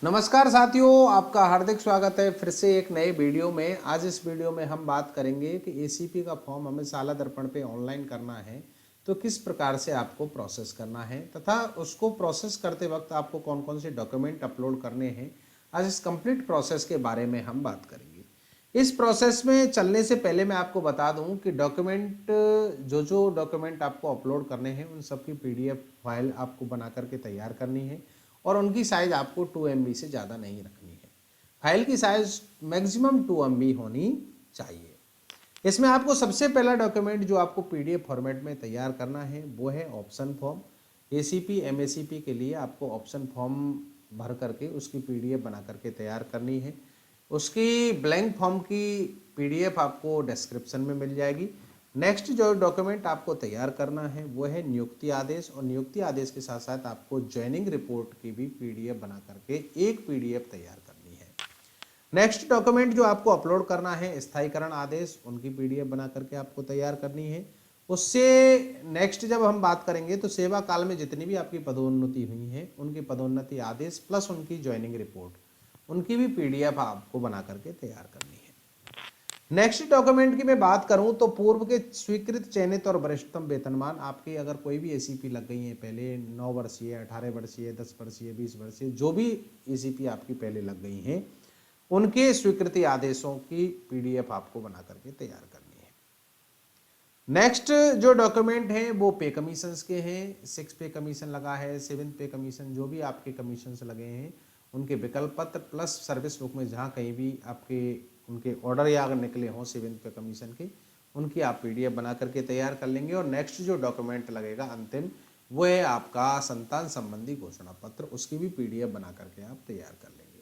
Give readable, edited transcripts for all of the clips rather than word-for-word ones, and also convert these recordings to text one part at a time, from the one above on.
नमस्कार साथियों, आपका हार्दिक स्वागत है फिर से एक नए वीडियो में। आज इस वीडियो में हम बात करेंगे कि एसीपी का फॉर्म हमें साला दर्पण पे ऑनलाइन करना है तो किस प्रकार से आपको प्रोसेस करना है तथा उसको प्रोसेस करते वक्त आपको कौन कौन से डॉक्यूमेंट अपलोड करने हैं। आज इस कंप्लीट प्रोसेस के बारे में हम बात करेंगे। इस प्रोसेस में चलने से पहले मैं आपको बता दूं कि जो डॉक्यूमेंट आपको अपलोड करने हैं उन सब की पीडीएफ फाइल आपको बना करके तैयार करनी है और उनकी साइज़ आपको 2 MB से ज़्यादा नहीं रखनी है। फाइल की साइज़ मैक्सिमम 2 MB होनी चाहिए। इसमें आपको सबसे पहला डॉक्यूमेंट जो आपको पीडीएफ फॉर्मेट में तैयार करना है वो है ऑप्शन फॉर्म। एसीपी एमएसीपी के लिए आपको ऑप्शन फॉर्म भर करके उसकी पीडीएफ बना करके तैयार करनी है। उसकी ब्लैंक फॉर्म की पीडीएफ आपको डिस्क्रिप्शन में मिल जाएगी। नेक्स्ट जो डॉक्यूमेंट आपको तैयार करना है वो है नियुक्ति आदेश, और नियुक्ति आदेश के साथ साथ आपको ज्वाइनिंग रिपोर्ट की भी पीडीएफ बना करके एक पीडीएफ तैयार करनी है। नेक्स्ट डॉक्यूमेंट जो आपको अपलोड करना है स्थायीकरण आदेश, उनकी पीडीएफ बना करके आपको तैयार करनी है। उससे नेक्स्ट जब हम बात करेंगे तो सेवा काल में जितनी भी आपकी पदोन्नति हुई है उनकी पदोन्नति आदेश प्लस उनकी ज्वाइनिंग रिपोर्ट, उनकी भी पीडीएफ आपको बना करके तैयार करनी है। नेक्स्ट डॉक्यूमेंट की मैं बात करूं तो पूर्व के स्वीकृत चयनित और वरिष्ठतम वेतनमान आपकी अगर कोई भी एसीपी लग गई है पहले 9 वर्षीय 18 वर्षीय 10 वर्षीय 20 वर्षीय जो भी एसीपी आपकी पहले लग गई हैं उनके स्वीकृति आदेशों की पीडीएफ आपको बना करके तैयार करनी है। नेक्स्ट जो डॉक्यूमेंट हैं वो पे कमीशंस के हैं। 6 पे कमीशन लगा है, 7 पे कमीशन, जो भी आपके कमीशंस लगे हैं उनके विकल्प पत्र प्लस सर्विस बुक में जहाँ कहीं भी आपके उनके ऑर्डर या अगर निकले हों 7 पे कमीशन के, उनकी आप पीडीएफ बना करके तैयार कर लेंगे। और नेक्स्ट जो डॉक्यूमेंट लगेगा अंतिम वो है आपका संतान संबंधी घोषणा पत्र, उसकी भी पीडीएफ बना करके आप तैयार कर लेंगे।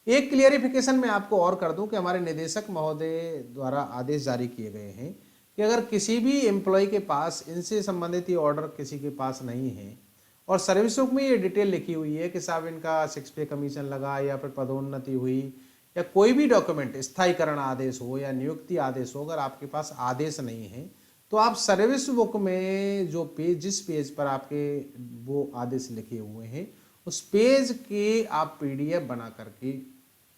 एक क्लियरिफिकेशन मैं आपको और कर दूं कि हमारे निदेशक महोदय द्वारा आदेश जारी किए गए हैं कि अगर किसी भी एम्प्लॉय के पास इनसे संबंधित ये ऑर्डर किसी के पास नहीं है और सर्विस बुक में ये डिटेल लिखी हुई है कि साहब इनका 6 पे कमीशन लगा या फिर पदोन्नति हुई या कोई भी डॉक्यूमेंट स्थायीकरण आदेश हो या नियुक्ति आदेश हो, अगर आपके पास आदेश नहीं है तो आप सर्विस बुक में जो पेज जिस पेज पर आपके वो आदेश लिखे हुए हैं उस पेज के आप पीडीएफ बना करके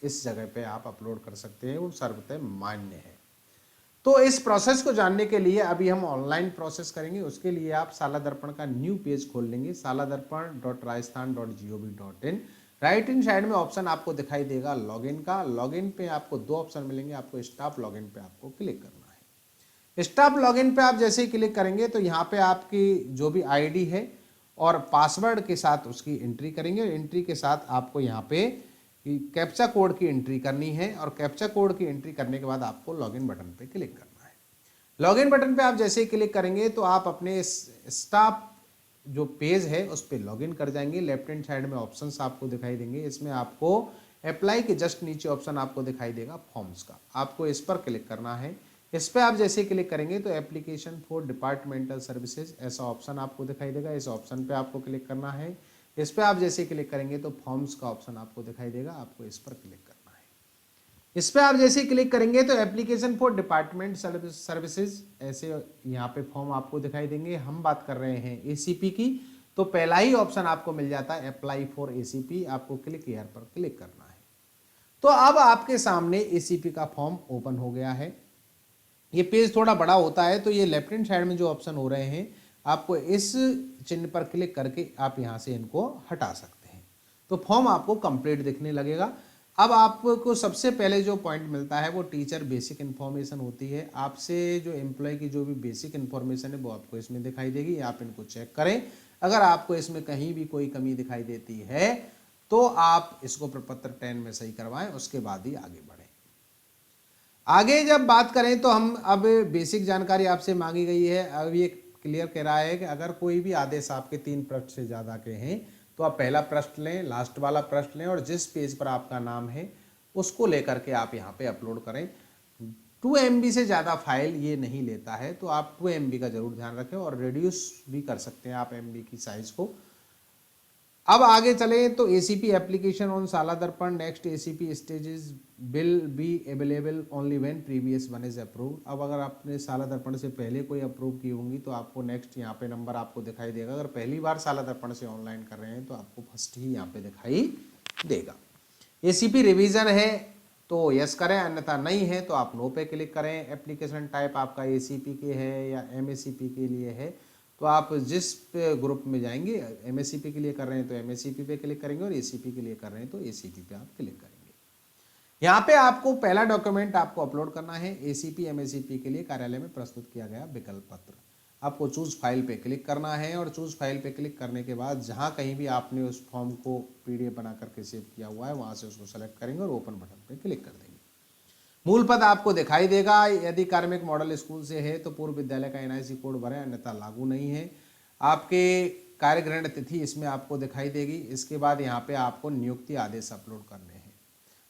इस जगह पे आप अपलोड कर सकते हैं, वो सर्वतः मान्य है। तो इस प्रोसेस को जानने के लिए अभी हम ऑनलाइन प्रोसेस करेंगे। उसके लिए आप साला दर्पण का न्यू पेज खोल लेंगे, saladarpan.rajasthan.gov.in। राइट इन साइड में ऑप्शन आपको दिखाई देगा लॉगिन का। लॉगिन पे आपको 2 ऑप्शन मिलेंगे, आपको स्टाफ लॉगिन पे आपको क्लिक करना है। स्टाफ लॉगिन पे आप जैसे ही क्लिक करेंगे तो यहाँ पे आपकी जो भी आईडी है और पासवर्ड के साथ उसकी एंट्री करेंगे। एंट्री के साथ आपको यहाँ पे कैप्चा कोड की एंट्री करनी है और कैप्चा कोड की एंट्री करने के बाद आपको लॉगिन बटन पे क्लिक करना है। लॉगिन बटन पे आप जैसे ही क्लिक करेंगे तो आप अपने स्टाफ जो पेज है उस पर लॉगिन कर जाएंगे। लेफ्ट हैंड साइड में ऑप्शंस आपको दिखाई देंगे, इसमें आपको अप्लाई के जस्ट नीचे ऑप्शन आपको दिखाई देगा फॉर्म्स का, आपको इस पर क्लिक करना है। इस पर आप जैसे क्लिक करेंगे तो एप्लीकेशन फॉर डिपार्टमेंटल सर्विसेज ऐसा ऑप्शन आपको दिखाई देगा, इस ऑप्शन पे आपको क्लिक करना है। इस पर आप जैसे क्लिक करेंगे तो फॉर्म्स का ऑप्शन आपको दिखाई देगा, आपको इस पर क्लिक करना है। इस पर आप जैसे क्लिक करेंगे तो एप्लीकेशन फॉर डिपार्टमेंट सर्विसेज ऐसे यहाँ पे फॉर्म आपको दिखाई देंगे। हम बात कर रहे हैं एसीपी की, तो पहला ही ऑप्शन आपको मिल जाता है अप्लाई फॉर एसीपी, आपको क्लिक हियर पर क्लिक करना है। तो अब आपके सामने एसीपी का फॉर्म ओपन हो गया है। ये पेज थोड़ा बड़ा होता है तो ये लेफ्ट हैंड साइड में जो ऑप्शन हो रहे हैं आपको इस चिन्ह पर क्लिक करके आप यहाँ से इनको हटा सकते हैं। तो फॉर्म आपको कंप्लीट दिखने लगेगा। अब आपको सबसे पहले जो पॉइंट मिलता है वो टीचर बेसिक इन्फॉर्मेशन होती है। आपसे जो एम्प्लॉय की जो भी बेसिक इन्फॉर्मेशन है वो आपको इसमें दिखाई देगी, आप इनको चेक करें। अगर आपको इसमें कहीं भी कोई कमी दिखाई देती है तो आप इसको प्रपत्र 10 में सही करवाएं, उसके बाद ही आगे बढ़ें। आगे जब बात करें तो हम अब बेसिक जानकारी आपसे मांगी गई है। अब ये क्लियर कह रहा है कि अगर कोई भी आदेश आपके 3 पृष्ठ से ज़्यादा के हैं तो आप पहला पृष्ठ लें, लास्ट वाला पृष्ठ लें और जिस पेज पर आपका नाम है उसको लेकर के आप यहाँ पे अपलोड करें। 2 MB से ज़्यादा फाइल ये नहीं लेता है, तो आप 2 MB का जरूर ध्यान रखें और रिड्यूस भी कर सकते हैं आप MB की साइज़ को। अब आगे चले तो एसीपी एप्लीकेशन ऑन साला दर्पण। Next ACP stages will be available only when previous one is approved. अब अगर आपने साला दर्पण से पहले कोई अप्रूव की होंगी तो आपको नेक्स्ट यहाँ पे नंबर आपको दिखाई देगा। अगर पहली बार साला दर्पण से ऑनलाइन कर रहे हैं तो आपको फर्स्ट ही यहाँ पे दिखाई देगा। एसीपी रिवीजन है तो यस करें, अन्यथा नहीं है तो आप नो पे क्लिक करें। एप्लीकेशन टाइप आपका एसीपी के है या एमएससीपी के लिए है, तो आप जिस ग्रुप में जाएंगे, एमएससीपी के लिए कर रहे हैं तो एमएससीपी पे क्लिक करेंगे और एसीपी के लिए कर रहे हैं तो एसीपी पे आप क्लिक करेंगे। यहाँ पे आपको पहला डॉक्यूमेंट आपको अपलोड करना है एसीपी एमएससीपी के लिए कार्यालय में प्रस्तुत किया गया विकल्प पत्र। आपको चूज फाइल पे क्लिक करना है और चूज फाइल पे क्लिक करने के बाद जहाँ कहीं भी आपने उस फॉर्म को पीडीएफ बना करके सेव किया हुआ है वहाँ से उसको सेलेक्ट करेंगे और ओपन बटन पे क्लिक कर देंगे। मूल पद आपको दिखाई देगा। यदि कार्मिक मॉडल स्कूल से है तो पूर्व विद्यालय का एनआईसी कोड भरें, अन्यथा लागू नहीं है। आपके कार्य ग्रहण तिथि इसमें आपको दिखाई देगी। इसके बाद यहाँ पे आपको नियुक्ति आदेश अपलोड करने हैं।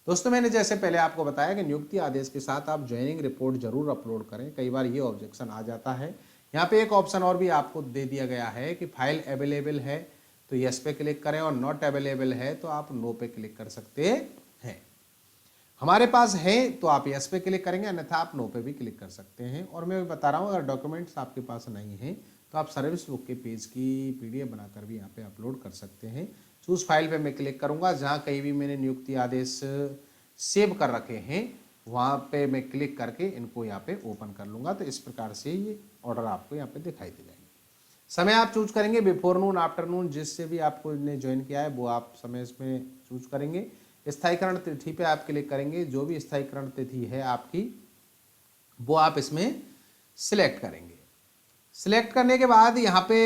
दोस्तों मैंने जैसे पहले आपको बताया कि नियुक्ति आदेश के साथ आप ज्वाइनिंग रिपोर्ट जरूर अपलोड करें, कई बार ये ऑब्जेक्शन आ जाता है। यहाँ पे एक ऑप्शन और भी आपको दे दिया गया है कि फाइल अवेलेबल है तो यस पे क्लिक करें और नॉट अवेलेबल है तो आप नो पे क्लिक कर सकते हैं। हमारे पास है तो आप यस पे क्लिक करेंगे, अन्यथा आप नो पे भी क्लिक कर सकते हैं। और मैं बता रहा हूँ अगर डॉक्यूमेंट्स आपके पास नहीं है तो आप सर्विस बुक के पेज की पीडीएफ बनाकर भी यहाँ पे अपलोड कर सकते हैं। चूज फाइल पे मैं क्लिक करूँगा, जहाँ कहीं भी मैंने नियुक्ति आदेश सेव कर रखे हैं वहाँ पे मैं क्लिक करके इनको यहाँ पे ओपन कर लूँगा। तो इस प्रकार से ये ऑर्डर आपको यहाँ पे दिखाई दे जाएंगे। समय आप चूज करेंगे बिफोर नून, आफ्टरनून, जिससे भी आपको ने ज्वाइन किया है वो आप समय इसमें चूज करेंगे। स्थायीकरण तिथि पे आप क्लिक करेंगे, जो भी स्थायीकरण तिथि है आपकी वो आप इसमें सिलेक्ट करेंगे। सिलेक्ट करने के बाद यहाँ पे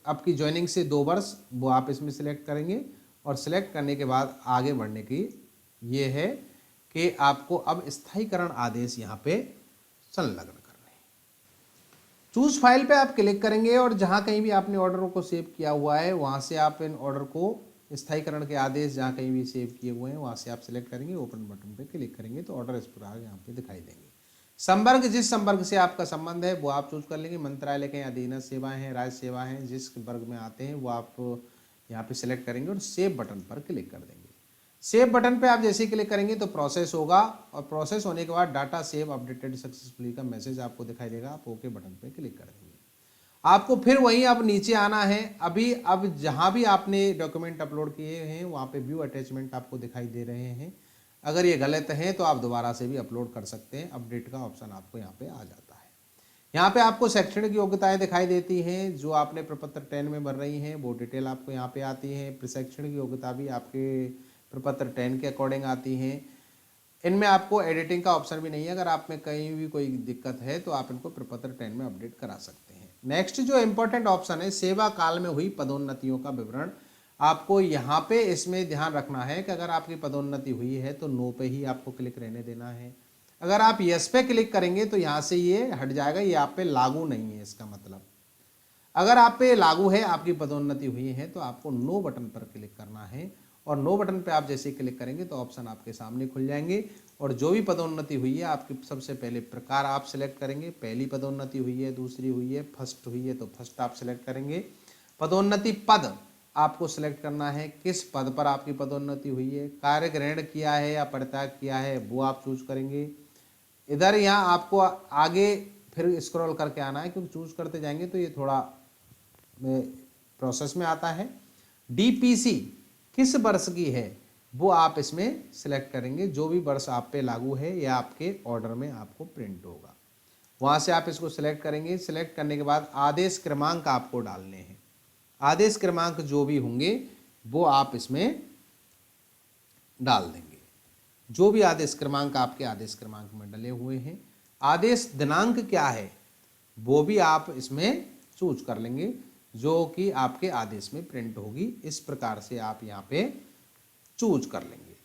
आपकी ज्वाइनिंग से 2 वर्ष वो आप इसमें सिलेक्ट करेंगे और सिलेक्ट करने के बाद आगे बढ़ने की ये है कि आपको अब स्थायीकरण आदेश यहाँ पे संलग्न करने हैं। चूज फाइल पे आप क्लिक करेंगे और जहाँ कहीं भी आपने ऑर्डरों को सेव किया हुआ है वहाँ से आप इन ऑर्डर को स्थायीकरण के आदेश जहाँ कहीं भी सेव किए हुए हैं वहाँ से आप सिलेक्ट करेंगे, ओपन बटन पे क्लिक करेंगे तो ऑर्डर इस प्रकार यहाँ पे दिखाई देंगे। संवर्ग, जिस संवर्ग से आपका संबंध है वो आप चूज कर लेंगे। मंत्रालय के अधीनस्थ सेवाएं हैं, राज्य सेवा हैं, जिस वर्ग में आते हैं वो आप यहाँ पे सिलेक्ट करेंगे और सेव बटन पर क्लिक कर देंगे। सेव बटन पे आप जैसे ही क्लिक करेंगे तो प्रोसेस होगा और प्रोसेस होने के बाद डाटा सेव अपडेटेड सक्सेसफुली का मैसेज आपको दिखाई देगा। आप ओके बटन पे क्लिक कर देंगे। आपको फिर वहीं अब नीचे आना है। अब जहां भी आपने डॉक्यूमेंट अपलोड किए हैं वहां पे व्यू अटैचमेंट आपको दिखाई दे रहे हैं। अगर ये गलत है तो आप दोबारा से भी अपलोड कर सकते हैं। अपडेट का ऑप्शन आपको यहाँ पे आ जाता है। यहाँ पे आपको शैक्षणिक योग्यताएं दिखाई देती हैं, जो आपने प्रपत्र 10 में भर रही हैं वो डिटेल आपको यहाँ पे आती है। प्रशैक्षणिक योग्यता भी आपके प्रपत्र 10 के अकॉर्डिंग आती हैं। इनमें आपको एडिटिंग का ऑप्शन भी नहीं है। अगर आप में कहीं भी कोई दिक्कत है तो आप इनको प्रपत्र 10 में अपडेट करा सकते हैं। नेक्स्ट जो इंपॉर्टेंट ऑप्शन है सेवा काल में हुई पदोन्नतियों का विवरण, आपको यहाँ पे इसमें ध्यान रखना है कि अगर आपकी पदोन्नति हुई है तो नो पे ही आपको क्लिक रहने देना है। अगर आप यस पे क्लिक करेंगे तो यहाँ से ये हट जाएगा, ये आप पे लागू नहीं है। इसका मतलब अगर आप पे लागू है, आपकी पदोन्नति हुई है तो आपको नो बटन पर क्लिक करना है और नो बटन पे आप जैसे क्लिक करेंगे तो ऑप्शन आपके सामने खुल जाएंगे और जो भी पदोन्नति हुई है आपकी सबसे पहले प्रकार आप सिलेक्ट करेंगे। पहली पदोन्नति हुई है, दूसरी हुई है, फर्स्ट हुई है तो फर्स्ट आप सिलेक्ट करेंगे। पदोन्नति पद आपको सिलेक्ट करना है, किस पद पर आपकी पदोन्नति हुई है, कार्य ग्रहण किया है या परित्याग किया है वो आप चूज करेंगे। इधर यहाँ आपको आगे फिर स्क्रॉल करके आना है, क्योंकि चूज करते जाएंगे तो ये थोड़ा प्रोसेस में आता है। डीपीसी किस वर्ष की है वो आप इसमें सिलेक्ट करेंगे। जो भी वर्ष आप पे लागू है या आपके ऑर्डर में आपको प्रिंट होगा वहां से आप इसको सिलेक्ट करेंगे। सिलेक्ट करने के बाद आदेश क्रमांक आपको डालने हैं। आदेश क्रमांक जो भी होंगे वो आप इसमें डाल देंगे। जो भी आदेश क्रमांक आपके आदेश क्रमांक में डले हुए हैं। आदेश दिनांक क्या है वो भी आप इसमें चूज कर लेंगे, जो कि आपके आदेश में प्रिंट होगी। इस प्रकार से आप यहाँ पे चूज कर लेंगे।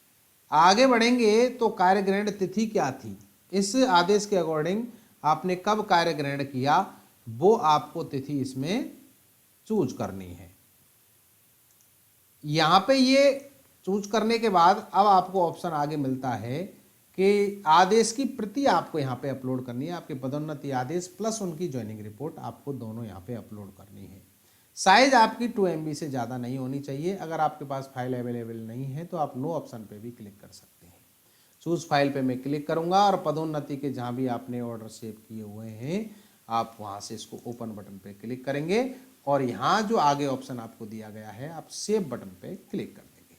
आगे बढ़ेंगे तो कार्य ग्रहण तिथि क्या थी, इस आदेश के अकॉर्डिंग आपने कब कार्य ग्रहण किया वो आपको तिथि इसमें चूज करनी है। यहाँ पे ये चूज करने के बाद अब आपको ऑप्शन आगे मिलता है कि आदेश की प्रति आपको यहाँ पे अपलोड करनी है। आपके पदोन्नति आदेश प्लस उनकी ज्वाइनिंग रिपोर्ट आपको दोनों यहाँ पे अपलोड करनी है। साइज आपकी 2 MB से ज़्यादा नहीं होनी चाहिए। अगर आपके पास फाइल अवेलेबल नहीं है तो आप नो ऑप्शन पे भी क्लिक कर सकते हैं। चूज फाइल पे मैं क्लिक करूंगा और पदोन्नति के जहाँ भी आपने ऑर्डर सेव किए हुए हैं आप वहाँ से इसको ओपन बटन पे क्लिक करेंगे और यहाँ जो आगे ऑप्शन आपको दिया गया है आप सेव बटन पे क्लिक कर देंगे।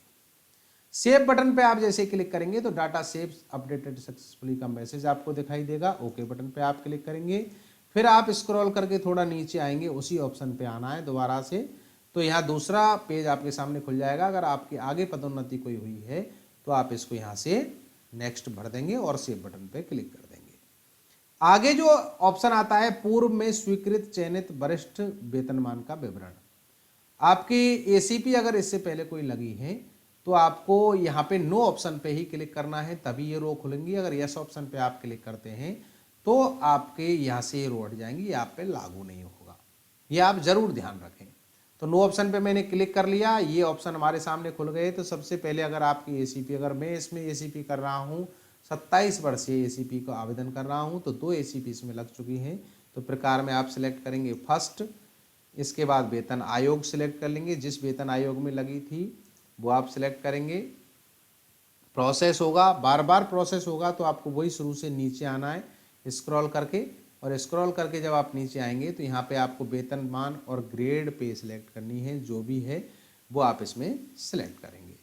सेव बटन पे आप जैसे क्लिक करेंगे तो डाटा सेव अपडेटेड सक्सेसफुली का मैसेज आपको दिखाई देगा। ओके बटन पे आप क्लिक करेंगे, फिर आप स्क्रॉल करके थोड़ा नीचे आएंगे, उसी ऑप्शन पे आना है दोबारा से, तो यहाँ दूसरा पेज आपके सामने खुल जाएगा। अगर आपकी आगे पदोन्नति कोई हुई है तो आप इसको यहाँ से नेक्स्ट भर देंगे और सेव बटन पे क्लिक कर देंगे। आगे जो ऑप्शन आता है पूर्व में स्वीकृत चयनित वरिष्ठ वेतनमान का विवरण, आपकी एसीपी अगर इससे पहले कोई लगी है तो आपको यहाँ पे नो ऑप्शन पे ही क्लिक करना है, तभी ये रो खुलेंगी। अगर यस ऑप्शन पे आप क्लिक करते हैं तो आपके यहाँ से ये रो हट जाएंगी, ये आप पे लागू नहीं होगा, ये आप जरूर ध्यान रखें। तो नो ऑप्शन पे मैंने क्लिक कर लिया, ये ऑप्शन हमारे सामने खुल गए। तो सबसे पहले अगर आपकी एसीपी, अगर मैं इसमें एसीपी कर रहा हूँ, 27 वर्षीय एसीपी को आवेदन कर रहा हूँ, तो 2 एसीपी इसमें लग चुकी हैं। तो प्रकार में आप सिलेक्ट करेंगे फर्स्ट, इसके बाद वेतन आयोग सिलेक्ट कर लेंगे, जिस वेतन आयोग में लगी थी वो आप सिलेक्ट करेंगे। प्रोसेस होगा, बार बार प्रोसेस होगा, तो आपको वही शुरू से नीचे आना है स्क्रॉल करके, और स्क्रॉल करके जब आप नीचे आएंगे तो यहाँ पे आपको वेतनमान और ग्रेड पे सिलेक्ट करनी है, जो भी है वो आप इसमें सिलेक्ट करेंगे।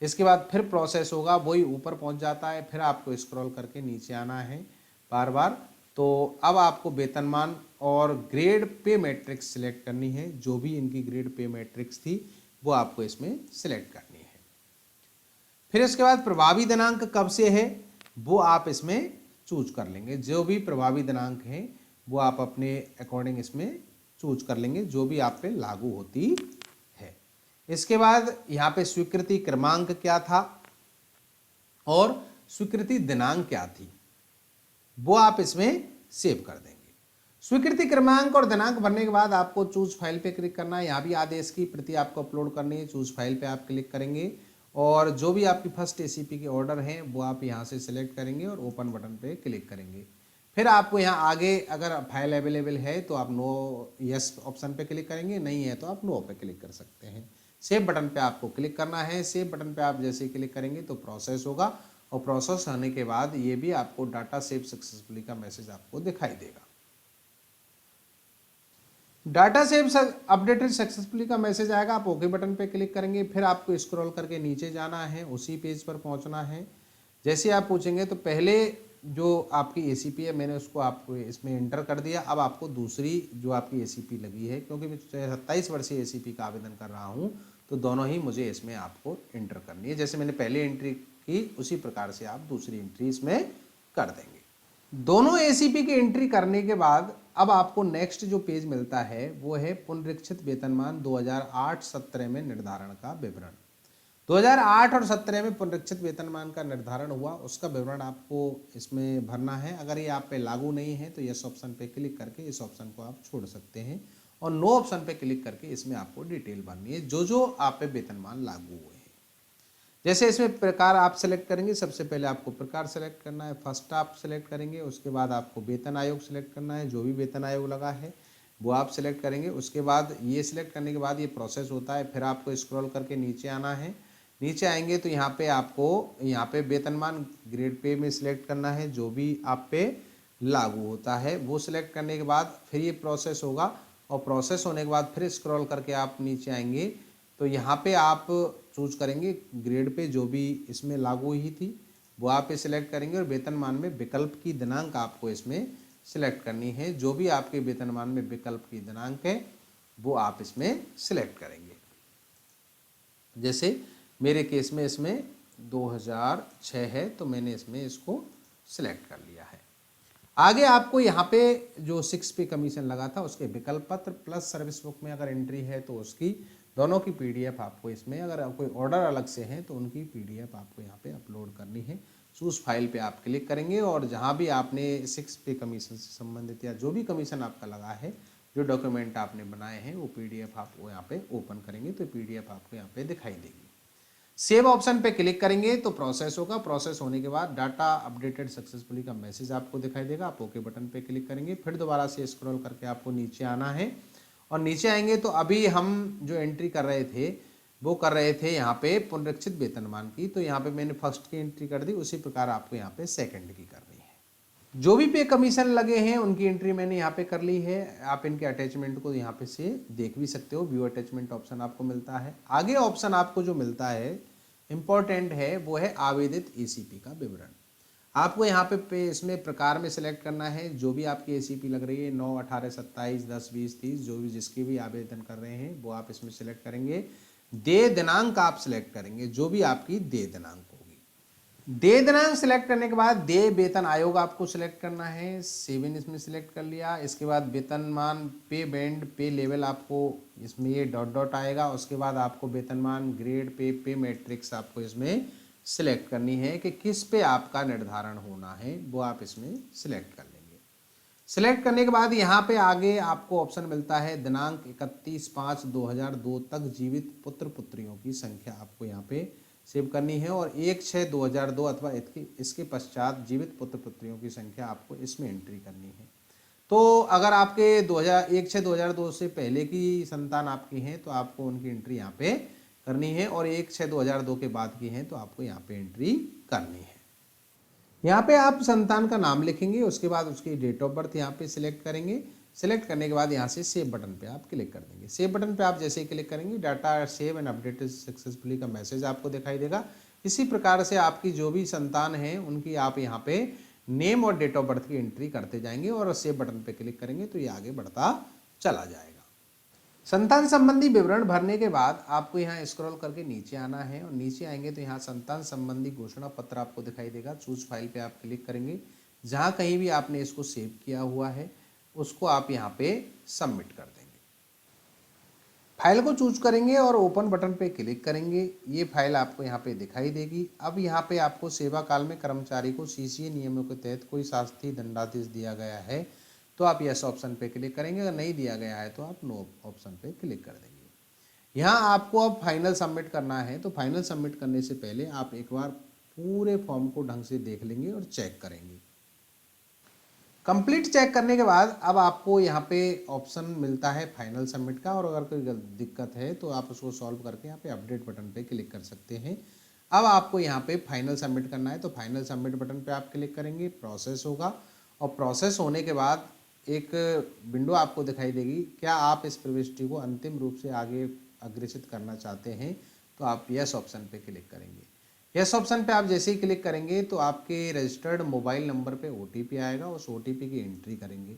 इसके बाद फिर प्रोसेस होगा, वही ऊपर पहुँच जाता है, फिर आपको स्क्रॉल करके नीचे आना है बार बार। तो अब आपको वेतनमान और ग्रेड पे मैट्रिक्स सिलेक्ट करनी है, जो भी इनकी ग्रेड पे मैट्रिक्स थी वो आपको इसमें सिलेक्ट करनी है। फिर इसके बाद प्रभावी दिनांक कब से है वो आप इसमें चूज कर लेंगे, जो भी प्रभावी दिनांक है वो आप अपने अकॉर्डिंग इसमें चूज कर लेंगे, जो भी आप पे लागू होती है। इसके बाद यहाँ पे स्वीकृति क्रमांक क्या था और स्वीकृति दिनांक क्या थी वो आप इसमें सेव कर देंगे। स्वीकृति क्रमांक और दिनांक भरने के बाद आपको चूज फाइल पे क्लिक करना है, यहाँ भी आदेश की प्रति आपको अपलोड करनी है। चूज फाइल पे आप क्लिक करेंगे और जो भी आपकी फर्स्ट एसीपी के ऑर्डर हैं वो आप यहाँ से सिलेक्ट करेंगे और ओपन बटन पे क्लिक करेंगे। फिर आपको यहाँ आगे अगर फाइल अवेलेबल है तो आप नो यस ऑप्शन पे क्लिक करेंगे, नहीं है तो आप नो पे क्लिक कर सकते हैं। सेव बटन पे आपको क्लिक करना है। सेव बटन पे आप जैसे क्लिक करेंगे तो प्रोसेस होगा, और प्रोसेस होने के बाद ये भी आपको डाटा सेव सक्सेसफुली का मैसेज आपको दिखाई देगा। डाटा सेव अपडेटेड सक्सेसफुली का मैसेज आएगा, आप ओके बटन पे क्लिक करेंगे, फिर आपको स्क्रॉल करके नीचे जाना है, उसी पेज पर पहुंचना है। जैसे आप पूछेंगे तो पहले जो आपकी एसीपी है मैंने उसको आपको इसमें एंटर कर दिया। अब आपको दूसरी जो आपकी एसीपी लगी है, क्योंकि मैं 27 वर्षीय एसीपी का आवेदन कर रहा हूँ, तो दोनों ही मुझे इसमें आपको एंटर करनी है। जैसे मैंने पहले एंट्री की उसी प्रकार से आप दूसरी एंट्री इसमें कर देंगे। दोनों एसीपी की एंट्री करने के बाद अब आपको नेक्स्ट जो पेज मिलता है वो है पुनरीक्षित वेतनमान 2008-17 में निर्धारण का विवरण। 2008 और 17 में पुनरीक्षित वेतनमान का निर्धारण हुआ, उसका विवरण आपको इसमें भरना है। अगर ये आप पे लागू नहीं है तो यस ऑप्शन पे क्लिक करके इस ऑप्शन को आप छोड़ सकते हैं, और नो ऑप्शन पे क्लिक करके इसमें आपको डिटेल भरनी है जो जो आप पे वेतनमान लागू हुए हैं। जैसे इसमें प्रकार आप सेलेक्ट करेंगे, सबसे पहले आपको प्रकार सेलेक्ट करना है, फर्स्ट आप सेलेक्ट करेंगे। उसके बाद आपको वेतन आयोग सेलेक्ट करना है, जो भी वेतन आयोग लगा है वो आप सेलेक्ट करेंगे। उसके बाद ये सिलेक्ट करने के बाद ये प्रोसेस होता है, फिर आपको स्क्रॉल करके नीचे आना है। नीचे आएंगे तो यहाँ पे आपको यहाँ पे वेतनमान ग्रेड पे में सिलेक्ट करना है, जो भी आप पे लागू होता है वो सिलेक्ट करने के बाद फिर ये प्रोसेस होगा, और प्रोसेस होने के बाद फिर स्क्रॉल करके आप नीचे आएंगे तो यहाँ पे आप चूज करेंगे ग्रेड पे जो भी इसमें लागू हुई थी वो आप पे सिलेक्ट करेंगे, और वेतनमान में विकल्प की दिनांक आपको इसमें सिलेक्ट करनी है। जो भी आपके वेतनमान में विकल्प की दिनांक है वो आप इसमें सिलेक्ट करेंगे। जैसे मेरे केस में इसमें 2006 है तो मैंने इसमें इसको सिलेक्ट कर लिया है। आगे आपको यहाँ पे जो 6 पे कमीशन लगा था उसके विकल्प पत्र प्लस सर्विस बुक में अगर एंट्री है तो उसकी दोनों की पीडीएफ आपको इसमें, अगर कोई ऑर्डर अलग से है तो उनकी पीडीएफ आपको यहाँ पे अपलोड करनी है। चूज फाइल पे आप क्लिक करेंगे और जहाँ भी आपने 6 पे कमीशन से संबंधित या जो भी कमीशन आपका लगा है, जो डॉक्यूमेंट आपने बनाए हैं वो पीडीएफ आप यहाँ पे ओपन करेंगे तो पीडीएफ आपको यहाँ पे दिखाई देगी। सेव ऑप्शन पे क्लिक करेंगे तो प्रोसेस होगा। प्रोसेस होने के बाद डाटा अपडेटेड सक्सेसफुली का मैसेज आपको दिखाई देगा। आप ओके बटन पे क्लिक करेंगे, फिर दोबारा से स्क्रॉल करके आपको नीचे आना है, और नीचे आएंगे तो अभी हम जो एंट्री कर रहे थे वो कर रहे थे यहाँ पे पुनरीक्षित वेतनमान की, तो यहाँ पे मैंने फर्स्ट की एंट्री कर दी, उसी प्रकार आपको यहाँ पे सेकंड की करनी है। जो भी पे कमीशन लगे हैं उनकी एंट्री मैंने यहाँ पे कर ली है। आप इनके अटैचमेंट को यहाँ पे से देख भी सकते हो, व्यू अटैचमेंट ऑप्शन आपको मिलता है। आगे ऑप्शन आपको जो मिलता है इम्पोर्टेंट है वो है आवेदित एसीपी का विवरण। आपको यहाँ पे इसमें प्रकार में सिलेक्ट करना है, जो भी आपकी एसीपी लग रही है 9, 18, 27, 10, 20, 30, जो भी जिसकी भी आवेदन कर रहे हैं वो आप इसमें सिलेक्ट करेंगे। दे दिनांक आप सिलेक्ट करेंगे, जो भी आपकी दे दिनांक होगी। दे दिनांक सिलेक्ट करने के बाद दे वेतन आयोग आपको सिलेक्ट करना है, 7 इसमें सिलेक्ट कर लिया। इसके बाद वेतनमान पे बैंड पे लेवल आपको इसमें ये डॉट डॉट आएगा। उसके बाद आपको वेतनमान ग्रेड पे मैट्रिक्स आपको इसमें सिलेक्ट करनी है कि किस पे आपका निर्धारण होना है, वो आप इसमें सिलेक्ट कर लेंगे। सिलेक्ट करने के बाद यहाँ पे आगे आपको ऑप्शन मिलता है दिनांक 31/5/2002 तक जीवित पुत्र पुत्रियों की संख्या आपको यहाँ पे सेव करनी है, और 1/6/2002 अथवा इसके पश्चात जीवित पुत्र पुत्रियों की संख्या आपको इसमें एंट्री करनी है। तो अगर आपके 1/6/2002 से पहले की संतान आपकी हैं तो आपको उनकी एंट्री यहाँ पे करनी है, और 1/6/2002 के बाद की हैं तो आपको यहाँ पे एंट्री करनी है। यहाँ पे आप संतान का नाम लिखेंगे, उसके बाद उसकी डेट ऑफ बर्थ यहाँ पे सिलेक्ट करेंगे। सिलेक्ट करने के बाद यहाँ से सेव बटन पे आप क्लिक कर देंगे। सेव बटन पे आप जैसे ही क्लिक करेंगे data save and updated successfully का मैसेज आपको दिखाई देगा। इसी प्रकार से आपकी जो भी संतान है उनकी आप यहाँ पे नेम और डेट ऑफ बर्थ की एंट्री करते जाएंगे, और सेव बटन पे क्लिक करेंगे तो ये आगे बढ़ता चला जाएगा। संतान संबंधी विवरण भरने के बाद आपको यहाँ स्क्रॉल करके नीचे आना है, और नीचे आएंगे तो यहाँ संतान संबंधी घोषणा पत्र आपको दिखाई देगा। चूज फाइल पे आप क्लिक करेंगे। जहाँ कहीं भी आपने इसको सेव किया हुआ है उसको आप यहाँ पे सबमिट कर देंगे। फाइल को चूज करेंगे और ओपन बटन पे क्लिक करेंगे। ये फाइल आपको यहाँ पे दिखाई देगी। अब यहाँ पे आपको सेवा काल में कर्मचारी को सीसीए नियमों के तहत कोई शास्तीय दंडादेश दिया गया है तो आप यस ऑप्शन पे क्लिक करेंगे, अगर नहीं दिया गया है तो आप नो ऑप्शन पे क्लिक कर देंगे। यहाँ आपको अब फाइनल सबमिट करना है, तो फाइनल सबमिट करने से पहले आप एक बार पूरे फॉर्म को ढंग से देख लेंगे और चेक करेंगे। कंप्लीट चेक करने के बाद अब आपको यहाँ पे ऑप्शन मिलता है फाइनल सबमिट का, और अगर कोई दिक्कत है तो आप उसको सॉल्व करके यहाँ पे अपडेट बटन पे क्लिक कर सकते हैं। अब आपको यहाँ पे फाइनल सबमिट करना है, तो फाइनल सबमिट बटन पे आप क्लिक करेंगे, प्रोसेस होगा, और प्रोसेस होने के बाद एक विंडो आपको दिखाई देगी। क्या आप इस प्रविष्टि को अंतिम रूप से आगे अग्रेसित करना चाहते हैं, तो आप यस ऑप्शन पे क्लिक करेंगे। यस ऑप्शन पे आप जैसे ही क्लिक करेंगे तो आपके रजिस्टर्ड मोबाइल नंबर पे ओटीपी आएगा, उस ओटीपी की एंट्री करेंगे।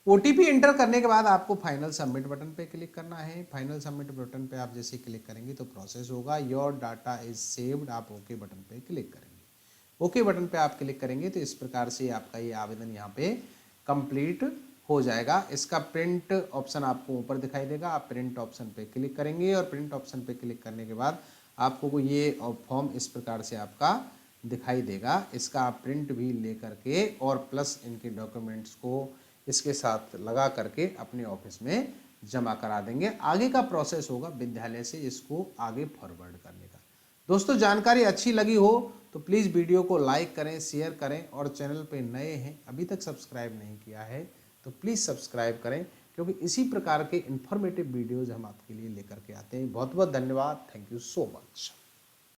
ओटीपी एंटर करने के बाद आपको फाइनल सबमिट बटन पे क्लिक करना है। फाइनल सबमिट बटन पे आप जैसे ही क्लिक करेंगे तो प्रोसेस होगा। योर डाटा इज सेव्ड, आप ओके बटन पे क्लिक करेंगे। ओके बटन पे आप क्लिक करेंगे तो इस प्रकार से आपका ये आवेदन यहाँ पे कंप्लीट हो जाएगा। इसका प्रिंट ऑप्शन आपको ऊपर दिखाई देगा, आप प्रिंट ऑप्शन पे क्लिक करेंगे, और प्रिंट ऑप्शन पे क्लिक करने के बाद आपको ये फॉर्म इस प्रकार से आपका दिखाई देगा। इसका आप प्रिंट भी ले करके और प्लस इनके डॉक्यूमेंट्स को इसके साथ लगा करके अपने ऑफिस में जमा करा देंगे। आगे का प्रोसेस होगा विद्यालय से इसको आगे फॉरवर्ड करने का। दोस्तों, जानकारी अच्छी लगी हो तो प्लीज़ वीडियो को लाइक करें, शेयर करें, और चैनल पे नए हैं अभी तक सब्सक्राइब नहीं किया है तो प्लीज़ सब्सक्राइब करें, क्योंकि इसी प्रकार के इन्फॉर्मेटिव वीडियोज़ हम आपके लिए लेकर के आते हैं। बहुत बहुत धन्यवाद। Thank you so much.